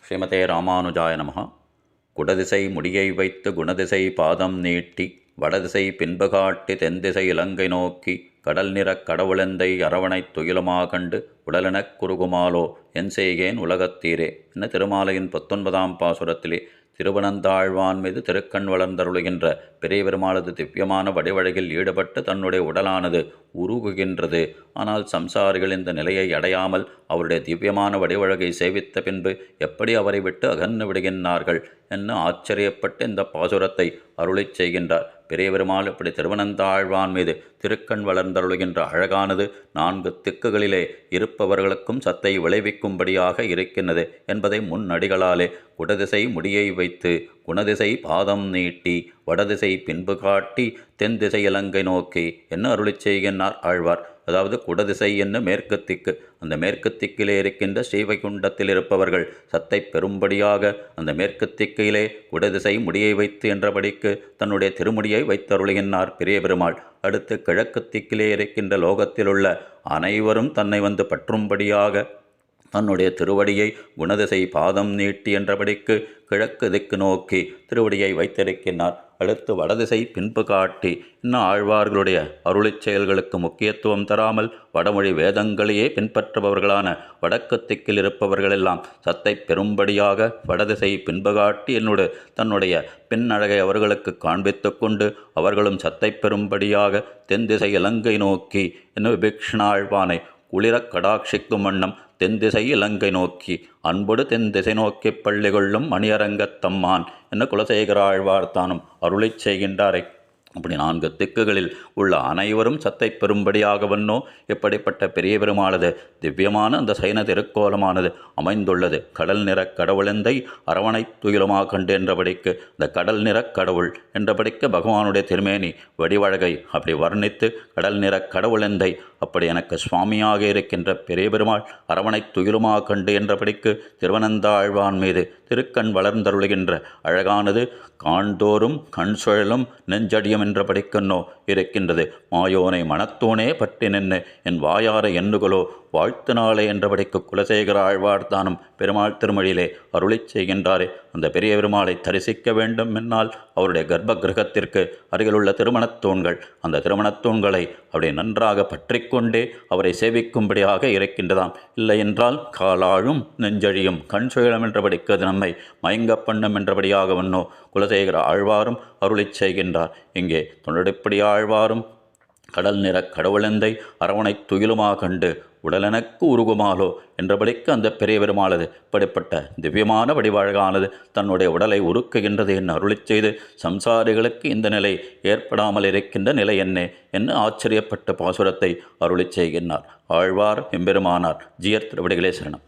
ஸ்ரீமதே ராமானுஜாய நமஹ. குடதிசை முடியை வைத்து குணதிசை பாதம் நீட்டி வடதிசை பின்பு காட்டி தென்திசை இலங்கை நோக்கி கடல் நிறக் கடவுளெந்தை அரவணைத் துயிலுமா கண்டு உடலெனக் குறுகுமாலோ என் செய்கேன் உலகத்தீரே என்ன திருமாலையின் 19ஆம் பாசுரத்திலே திருவனந்தாழ்வான் மீது திருக்கண் வளர்ந்தருளுகின்ற பெரிய பெருமாளது திவ்யமான வடிவழகில் ஈடுபட்டு தன்னுடைய உடலானது உருகுகின்றது. ஆனால் சம்சாரிகள் இந்த நிலையை அடையாமல் அவருடைய திவ்யமான வடிவழகை சேவித்த பின்பு எப்படி அவரை விட்டு அகன்று விடுகின்றார்கள் என்ன ஆச்சரியப்பட்டு இந்த பாசுரத்தை அருளிச் செய்கின்றார். பெரிய பெருமாள் இப்படி திருவனந்தாழ்வான் மீது திருக்கண் வளர்ந்தருளுகின்ற அழகானது 4 திக்குகளிலே இருப்பவர்களுக்கும் சத்தை விளைவிக்கும்படியாக இருக்கின்றது என்பதை முன்னடிகளாலே குடதிசை முடியை வைத்து குணதிசை பாதம் நீட்டி வடதிசை பின்பு காட்டி தென் திசை இலங்கை நோக்கி என்ன அருளிச் செய்கின்றார் ஆழ்வார். அதாவது குடதிசை என்ன மேற்கு திக்கு, அந்த மேற்கு திக்கிலே இருக்கின்ற ஸ்ரீவைகுண்டத்தில் இருப்பவர்கள் சத்தை பெறும்படியாக அந்த மேற்கு திக்கிலே குடதிசை முடியை வைத்து என்றபடிக்கு தன்னுடைய திருமுடியை வைத்தருளுகின்றார் பெரிய பெருமாள். அடுத்து கிழக்கு திக்கிலே இருக்கின்ற லோகத்தில் உள்ள அனைவரும் தன்னை வந்து பற்றும்படியாக தன்னுடைய திருவடியை குணதிசை பாதம் நீட்டி என்றபடிக்கு கிழக்கு திக்கு நோக்கி திருவடியை வைத்திருக்கின்றார். அடுத்து வடதிசை பின்பு காட்டி இன்னும் ஆழ்வார்களுடைய அருளிச் செயல்களுக்கு முக்கியத்துவம் தராமல் வடமொழி வேதங்களையே பின்பற்றுபவர்களான வடக்கு திக்கில் இருப்பவர்களெல்லாம் சத்தை பெறும்படியாக வடதிசை பின்பு காட்டி தன்னுடைய பின்னழகை அவர்களுக்கு காண்பித்து கொண்டு அவர்களும் சத்தை பெறும்படியாக தென் திசை இலங்கை நோக்கி இன்னும் விபீக்ஷணாழ்வானை குளிரக் கடாட்சிக்கும் வண்ணம் தென் திசை இலங்கை நோக்கி அன்பொடு தென் திசை நோக்கி பள்ளி கொள்ளும் மணியரங்கத்தம்மான் என்ன குலசேகர ஆழ்வார் தானும் அருளிச் செய்கின்றாரை. அப்படி 4 திக்குகளில் உள்ள அனைவரும் சத்தை பெறும்படியாகவன்னோ இப்படிப்பட்ட பெரிய பெருமாளது திவ்யமான அந்த சைன திருக்கோலமானது அமைந்துள்ளது. கடல் நிறக் கடவுளெந்தை அரவணைத் துயிலுமா கண்டு என்றபடிக்கு இந்த கடல் நிறக் கடவுள் என்றபடிக்கு பகவானுடைய திருமேனி வடிவழகை அப்படி வர்ணித்து கடல் நிறக் கடவுளெந்தை அப்படி எனக்கு சுவாமியாக இருக்கின்ற பெரிய பெருமாள் அரவணைத் துயிலுமா கண்டு என்றபடிக்கு திருவனந்தாழ்வான் மீது திருக்கண் வளர்ந்தருளுகின்ற அழகானது காண்தோறும் கண் சுழலும் நெஞ்சடியும் என்றபடிக்கன்னோ இருக்கின்றது. மாயோனை மனத்தோனே பற்றி நின்று என் வாயார எண்ணுகளோ வாழ்த்து நாளே என்றபடிக்கு குலசேகர ஆழ்வார் தானும் பெருமாள் திருமொழியிலே அருளிச் செய்கின்றாரே. அந்த பெரிய பெருமாளை தரிசிக்க வேண்டும் என்னால் அவருடைய கர்ப்ப கிரகத்திற்கு அருகிலுள்ள திருமணத்தூண்கள், அந்த திருமணத்தூண்களை அப்படி நன்றாக பற்றி கொண்டே அவரை சேவிக்கும்படியாக இருக்கின்றதாம். இல்லை என்றால் காலாழும் நெஞ்சழியும் கண் சுழலும் என்றபடிக்கு அது நம்மை மயங்க பண்ணும் என்றபடியாக வண்ணோ குலசேகர ஆழ்வாரும் அருளிச் செய்கின்றார். இங்கே தொண்டடிப்படி ஆழ்வாரும் கடல் நிறக் கடவுளெந்தை அரவணைத் துயிலுமா கண்டு உடலெனக்கு உருகுமாலோ என்றபடிக்கு அந்த பெரிய பெருமாளது இப்படிப்பட்ட திவ்யமான வடிவழகானது தன்னுடைய உடலை உருக்குகின்றது என்று அருளிச் செய்து சம்சாரிகளுக்கு இந்த நிலை ஏற்படாமல் இருக்கின்ற நிலை என்ன ஆச்சரியப்பட்ட பாசுரத்தை அருளிச் செய்கின்றார் ஆழ்வார் எம்பெருமானார். ஜியர் திருவடிகளே சரணம்.